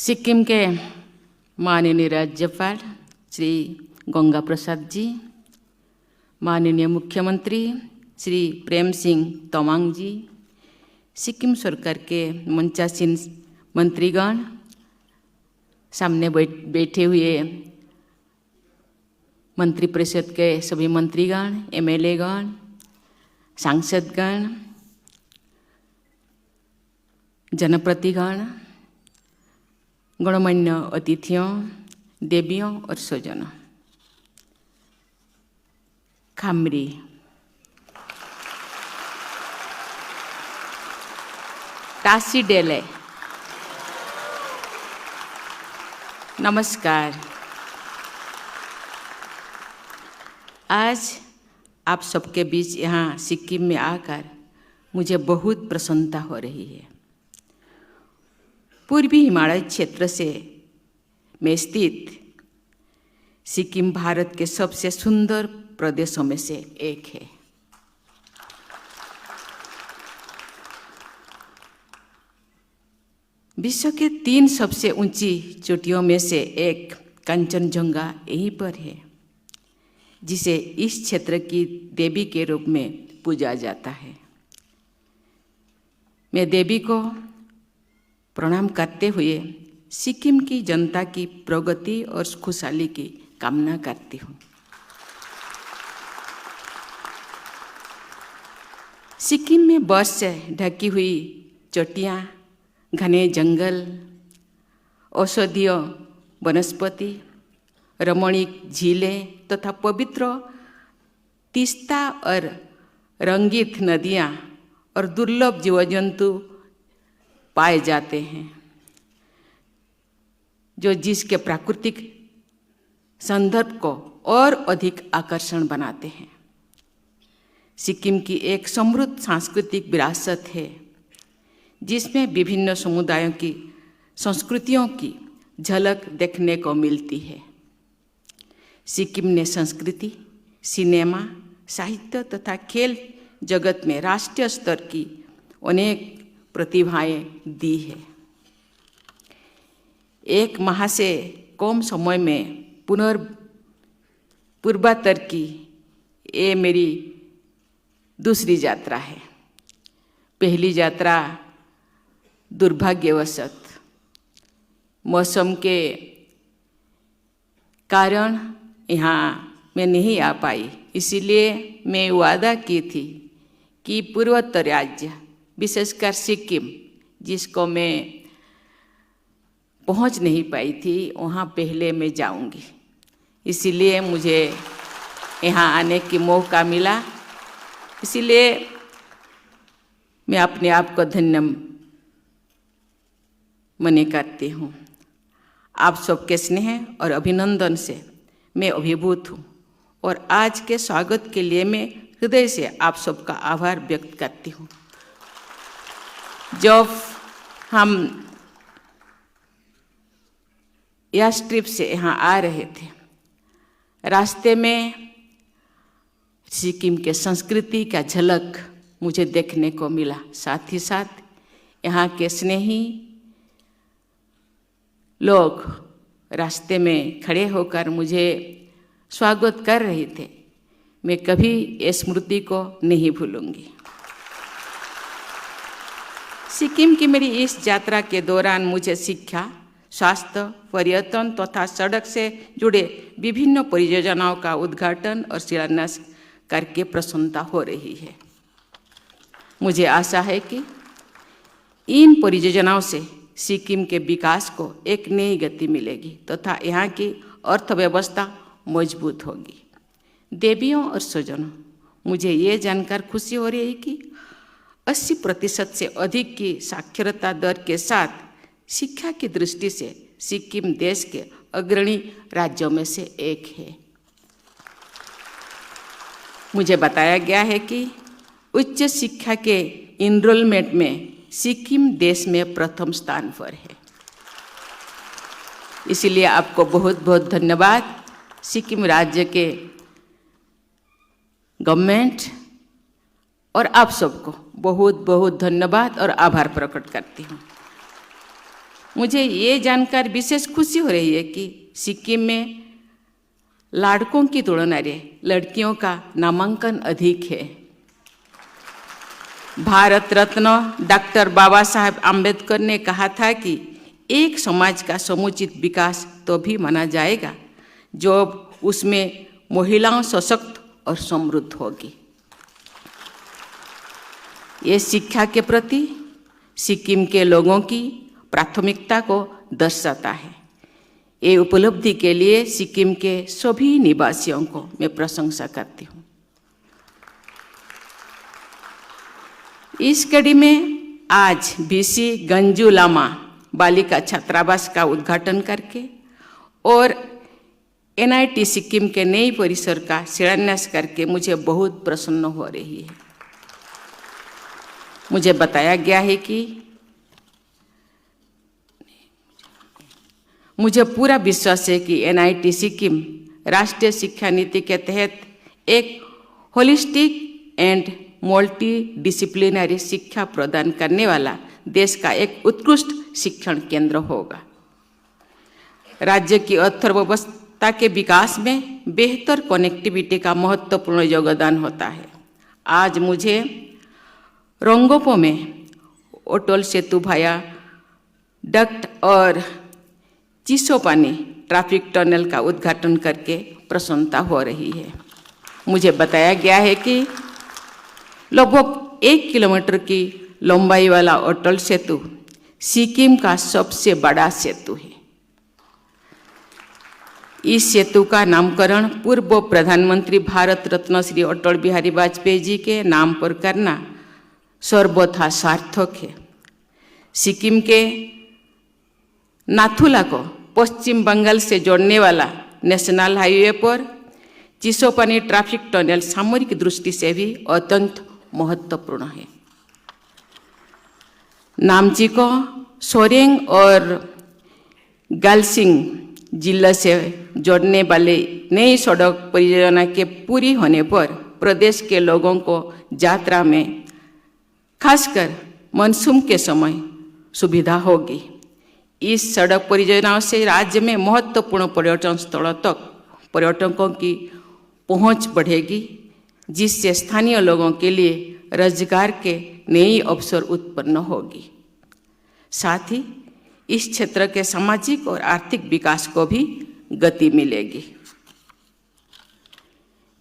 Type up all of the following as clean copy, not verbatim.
सिक्किम के माननीय राज्यपाल श्री गंगा प्रसाद जी, माननीय मुख्यमंत्री श्री प्रेम सिंह तमांग जी, सिक्किम सरकार के मंचासीन मंत्रीगण, सामने बैठे हुए मंत्रिपरिषद के सभी मंत्रीगण, एमएलएगण, सांसदगण, जनप्रतिगण, गणमान्य अतिथियों, देवियों और स्वजनों, खामरी, टासी डेले, नमस्कार। आज आप सबके बीच यहाँ सिक्किम में आकर मुझे बहुत प्रसन्नता हो रही है। पूर्वी हिमालय क्षेत्र से में स्थित सिक्किम भारत के सबसे सुंदर प्रदेशों में से एक है। विश्व के 3 सबसे ऊंची चोटियों में से एक कंचनजंगा यहीं पर है, जिसे इस क्षेत्र की देवी के रूप में पूजा जाता है। मैं देवी को प्रणाम करते हुए सिक्किम की जनता की प्रगति और खुशहाली की कामना करती हूँ। सिक्किम में बर्फ से ढकी हुई चोटियाँ, घने जंगल, औषधीय वनस्पति, रमणीक झीलें तथा पवित्र तीस्ता और रंगीत नदियाँ और दुर्लभ जीव जंतु पाए जाते हैं, जो जिसके प्राकृतिक संदर्भ को और अधिक आकर्षण बनाते हैं। सिक्किम की एक समृद्ध सांस्कृतिक विरासत है, जिसमें विभिन्न समुदायों की संस्कृतियों की झलक देखने को मिलती है। सिक्किम ने संस्कृति, सिनेमा, साहित्य तथा खेल जगत में राष्ट्रीय स्तर की अनेक प्रतिभाएं दी है। एक माह से कम समय में पूर्वोत्तर की ये मेरी दूसरी यात्रा है। पहली यात्रा दुर्भाग्यवशत मौसम के कारण यहाँ मैं नहीं आ पाई, इसीलिए मैं वादा की थी कि पूर्वोत्तर राज्य, विशेषकर सिक्किम, जिसको मैं पहुँच नहीं पाई थी, वहाँ पहले मैं जाऊँगी। इसीलिए मुझे यहाँ आने की मौका मिला, इसीलिए मैं अपने आप को धन्य मने करती हूँ। आप सबके स्नेह और अभिनंदन से मैं अभिभूत हूँ और आज के स्वागत के लिए मैं हृदय से आप सबका आभार व्यक्त करती हूँ। जब हम यास ट्रिप से यहाँ आ रहे थे, रास्ते में सिक्किम के संस्कृति का झलक मुझे देखने को मिला। साथ ही साथ यहाँ के स्नेही लोग रास्ते में खड़े होकर मुझे स्वागत कर रहे थे। मैं कभी इस स्मृति को नहीं भूलूंगी। सिक्किम की मेरी इस यात्रा के दौरान मुझे शिक्षा, स्वास्थ्य, पर्यटन तथा सड़क से जुड़े विभिन्न परियोजनाओं का उद्घाटन और शिलान्यास करके प्रसन्नता हो रही है। मुझे आशा है कि इन परियोजनाओं से सिक्किम के विकास को एक नई गति मिलेगी तथा यहाँ की अर्थव्यवस्था मजबूत होगी। देवियों और स्वजनों, मुझे ये जानकर खुशी हो रही है कि 80% से अधिक की साक्षरता दर के साथ शिक्षा की दृष्टि से सिक्किम देश के अग्रणी राज्यों में से एक है। मुझे बताया गया है कि उच्च शिक्षा के इनरोलमेंट में सिक्किम देश में प्रथम स्थान पर है। इसलिए आपको बहुत बहुत धन्यवाद। सिक्किम राज्य के गवर्नमेंट और आप सबको बहुत बहुत धन्यवाद और आभार प्रकट करती हूँ। मुझे ये जानकर विशेष खुशी हो रही है कि सिक्किम में लड़कों की तुलना में लड़कियों का नामांकन अधिक है। भारत रत्न डॉक्टर बाबा साहेब आम्बेडकर ने कहा था कि एक समाज का समुचित विकास तो भी माना जाएगा जब उसमें महिलाएं सशक्त और समृद्ध होगी। ये शिक्षा के प्रति सिक्किम के लोगों की प्राथमिकता को दर्शाता है। ये उपलब्धि के लिए सिक्किम के सभी निवासियों को मैं प्रशंसा करती हूँ। इस कड़ी में आज बीसी गंजू लामा बालिका छात्रावास का उद्घाटन करके और NIT सिक्किम के नए परिसर का शिलान्यास करके मुझे बहुत प्रसन्न हो रही है। मुझे बताया गया है कि मुझे पूरा विश्वास है कि NIT सिक्किम राष्ट्रीय शिक्षा नीति के तहत एक होलिस्टिक एंड मल्टी डिसिप्लिनरी शिक्षा प्रदान करने वाला देश का एक उत्कृष्ट शिक्षण केंद्र होगा। राज्य की अर्थव्यवस्था के विकास में बेहतर कनेक्टिविटी का महत्वपूर्ण योगदान होता है। आज मुझे रोंगपो में अटल सेतु भाया डक्ट और चिसोपानी ट्रैफिक टनल का उद्घाटन करके प्रसन्नता हो रही है। मुझे बताया गया है कि लगभग 1 किलोमीटर की लंबाई वाला अटल सेतु सिक्किम का सबसे बड़ा सेतु है। इस सेतु का नामकरण पूर्व प्रधानमंत्री भारत रत्न श्री अटल बिहारी वाजपेयी जी के नाम पर करना सर्वथा सार्थक है। सिक्किम के नाथुला को पश्चिम बंगाल से जोड़ने वाला नेशनल हाईवे पर चिसोपानी ट्रैफिक टनल सामरिक दृष्टि से भी अत्यंत महत्वपूर्ण है। नामची को सोरेंग और गालसिंग जिला से जोड़ने वाले नई सड़क परियोजना के पूरी होने पर प्रदेश के लोगों को यात्रा में खासकर मानसून के समय सुविधा होगी। इस सड़क परियोजनाओं से राज्य में महत्वपूर्ण पर्यटन स्थलों तक पर्यटकों की पहुंच बढ़ेगी, जिससे स्थानीय लोगों के लिए रोजगार के नए अवसर उत्पन्न होगी। साथ ही इस क्षेत्र के सामाजिक और आर्थिक विकास को भी गति मिलेगी।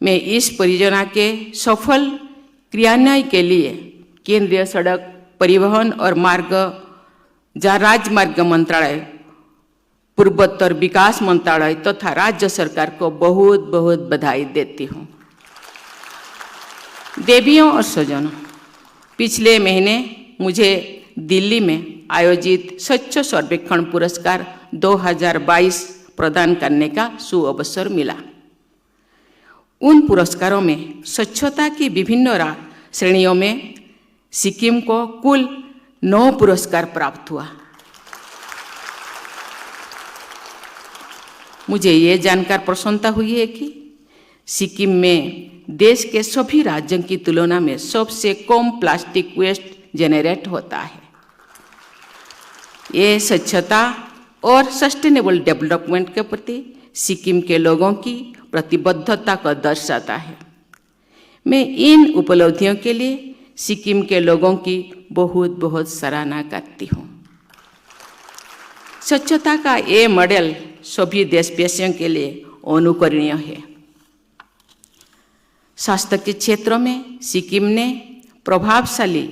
मैं इस परियोजना के सफल क्रियान्वयन के लिए केंद्रीय सड़क परिवहन और राजमार्ग मंत्रालय, पूर्वोत्तर विकास मंत्रालय तथा राज्य सरकार को बहुत बहुत बधाई देती हूँ। देवियों और स्वजनों, पिछले महीने मुझे दिल्ली में आयोजित स्वच्छ सर्वेक्षण पुरस्कार 2022 प्रदान करने का सुअवसर मिला। उन पुरस्कारों में स्वच्छता की विभिन्न श्रेणियों में सिक्किम को कुल 9 पुरस्कार प्राप्त हुआ। मुझे ये जानकर प्रसन्नता हुई है कि सिक्किम में देश के सभी राज्यों की तुलना में सबसे कम प्लास्टिक वेस्ट जनरेट होता है। ये स्वच्छता और सस्टेनेबल डेवलपमेंट के प्रति सिक्किम के लोगों की प्रतिबद्धता को दर्शाता है। मैं इन उपलब्धियों के लिए सिक्किम के लोगों की बहुत बहुत सराहना करती हूँ। स्वच्छता का ये मॉडल सभी देशवासियों के लिए अनुकरणीय है। स्वास्थ्य के क्षेत्र में सिक्किम ने प्रभावशाली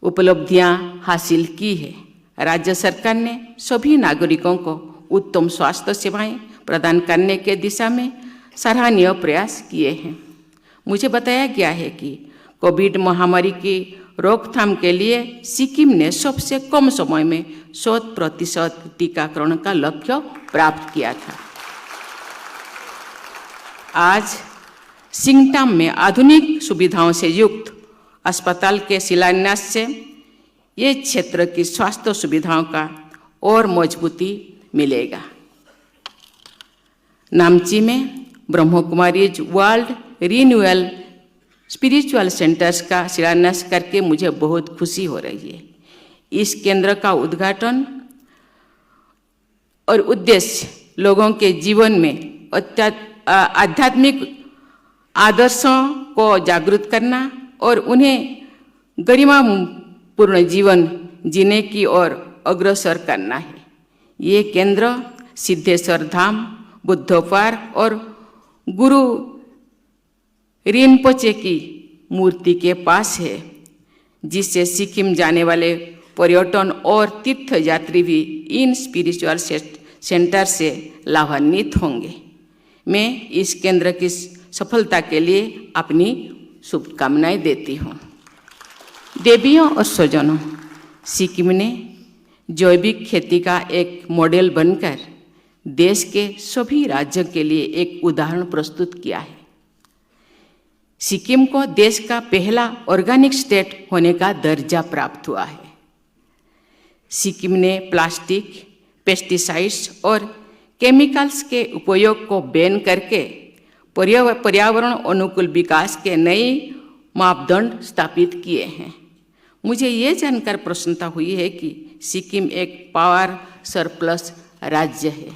उपलब्धियां हासिल की है। राज्य सरकार ने सभी नागरिकों को उत्तम स्वास्थ्य सेवाएं प्रदान करने के दिशा में सराहनीय प्रयास किए हैं। मुझे बताया गया है कि कोविड महामारी की रोकथाम के लिए सिक्किम ने सबसे कम समय में 100% टीकाकरण का लक्ष्य प्राप्त किया था। आज सिंगटाम में आधुनिक सुविधाओं से युक्त अस्पताल के शिलान्यास से ये क्षेत्र की स्वास्थ्य सुविधाओं का और मजबूती मिलेगा। नामची में Brahma Kumaris world renewal spiritual centres का शिलान्यास करके मुझे बहुत खुशी हो रही है। इस केंद्र का उद्घाटन और उद्देश्य लोगों के जीवन में आध्यात्मिक आदर्शों को जागृत करना और उन्हें गरिमापूर्ण जीवन जीने की ओर अग्रसर करना है। ये केंद्र सिद्धेश्वर धाम, बुद्ध पार्क और गुरु रिनपोचे की मूर्ति के पास है, जिससे सिक्किम जाने वाले पर्यटन और तीर्थ यात्री भी इन स्पिरिचुअल सेंटर से लाभान्वित होंगे। मैं इस केंद्र की सफलता के लिए अपनी शुभकामनाएं देती हूँ। देवियों और स्वजनों, सिक्किम ने जैविक खेती का एक मॉडल बनकर देश के सभी राज्यों के लिए एक उदाहरण प्रस्तुत किया है। सिक्किम को देश का पहला ऑर्गेनिक स्टेट होने का दर्जा प्राप्त हुआ है। सिक्किम ने प्लास्टिक, पेस्टिसाइड्स और केमिकल्स के उपयोग को बैन करके पर्यावरण अनुकूल विकास के नए मापदंड स्थापित किए हैं। मुझे ये जानकर प्रसन्नता हुई है कि सिक्किम एक पावर सरप्लस राज्य है।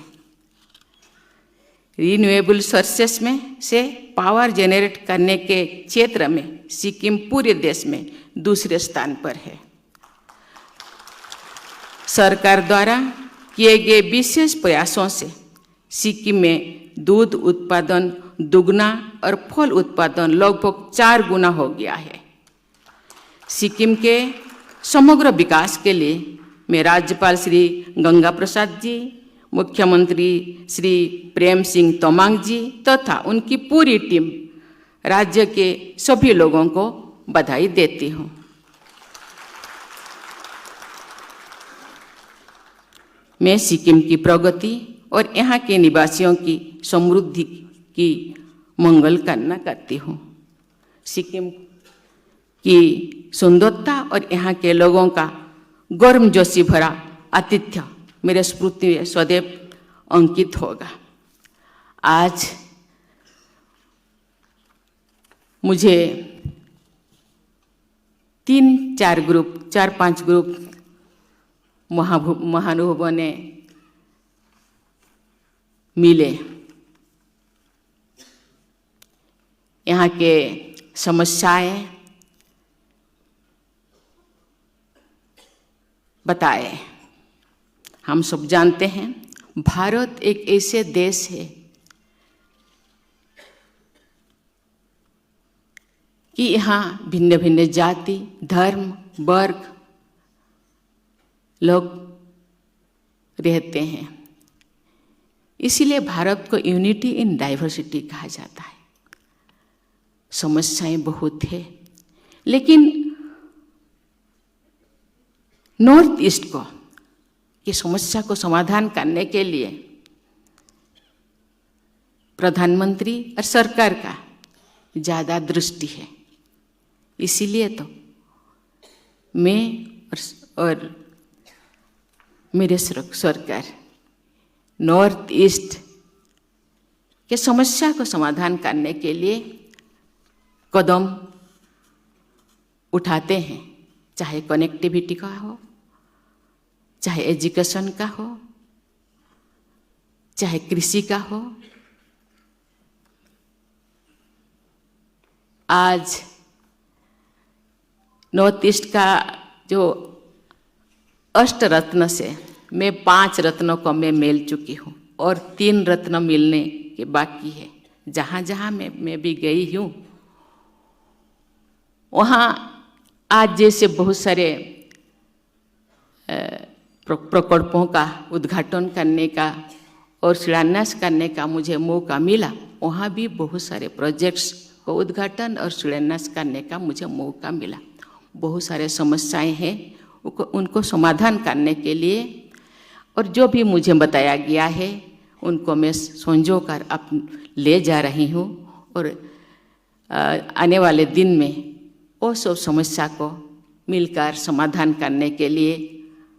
रिन्यूएबल सोर्सेस में से पावर जेनरेट करने के क्षेत्र में सिक्किम पूरे देश में दूसरे स्थान पर है। सरकार द्वारा किए गए विशेष प्रयासों से सिक्किम में दूध उत्पादन दुगना और फल उत्पादन लगभग 4 गुना हो गया है। सिक्किम के समग्र विकास के लिए मैं राज्यपाल श्री गंगा प्रसाद जी, मुख्यमंत्री श्री प्रेम सिंह तमांग जी तथा उनकी पूरी टीम, राज्य के सभी लोगों को बधाई देती हूँ। मैं सिक्किम की प्रगति और यहाँ के निवासियों की समृद्धि की मंगल कामना करती हूँ। सिक्किम की सुंदरता और यहाँ के लोगों का गर्मजोशी भरा आतिथ्य मेरे स्मृति में सदैव अंकित होगा। आज मुझे 4-5 ग्रुप महानुभावों ने मिले। यहाँ के समस्याएं बताए। हम सब जानते हैं भारत एक ऐसे देश है कि यहाँ भिन्न भिन्न जाति, धर्म, वर्ग लोग रहते हैं। इसीलिए भारत को यूनिटी इन डाइवर्सिटी कहा जाता है। समस्याएं बहुत है, लेकिन नॉर्थ ईस्ट को की समस्या को समाधान करने के लिए प्रधानमंत्री और सरकार का ज़्यादा दृष्टि है। इसीलिए तो मैं और मेरे सरकार नॉर्थ ईस्ट के समस्या को समाधान करने के लिए कदम उठाते हैं, चाहे कनेक्टिविटी का हो, चाहे एजुकेशन का हो, चाहे कृषि का हो। आज नॉर्थ ईस्ट का जो अष्टरत्न से मैं 5 रत्नों को मैं मिल चुकी हूँ और 3 रत्न मिलने के बाकी है। जहाँ जहाँ मैं भी गई हूँ वहाँ आज जैसे बहुत सारे प्रकल्पों का उद्घाटन करने का और शिलान्यास करने का मुझे मौका मिला। वहाँ भी बहुत सारे प्रोजेक्ट्स को उद्घाटन और शिलान्यास करने का मुझे मौका मिला। बहुत सारे समस्याएं हैं, उनको समाधान करने के लिए और जो भी मुझे बताया गया है उनको मैं संजो कर ले जा रही हूँ और आने वाले दिन में वो सब समस्या को मिलकर समाधान करने के लिए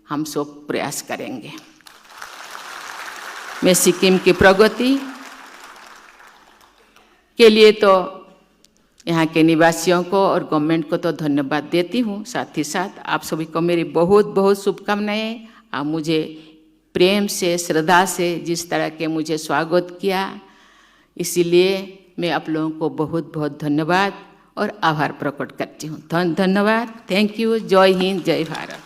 हम सब प्रयास करेंगे। मैं सिक्किम की प्रगति के लिए तो यहाँ के निवासियों को और गवर्नमेंट को तो धन्यवाद देती हूँ। साथ ही साथ आप सभी को मेरी बहुत बहुत शुभकामनाएं। आप मुझे प्रेम से, श्रद्धा से जिस तरह के मुझे स्वागत किया, इसीलिए मैं आप लोगों को बहुत बहुत धन्यवाद और आभार प्रकट करती हूँ। धन्यवाद। Thank you. जय हिंद, जय भारत।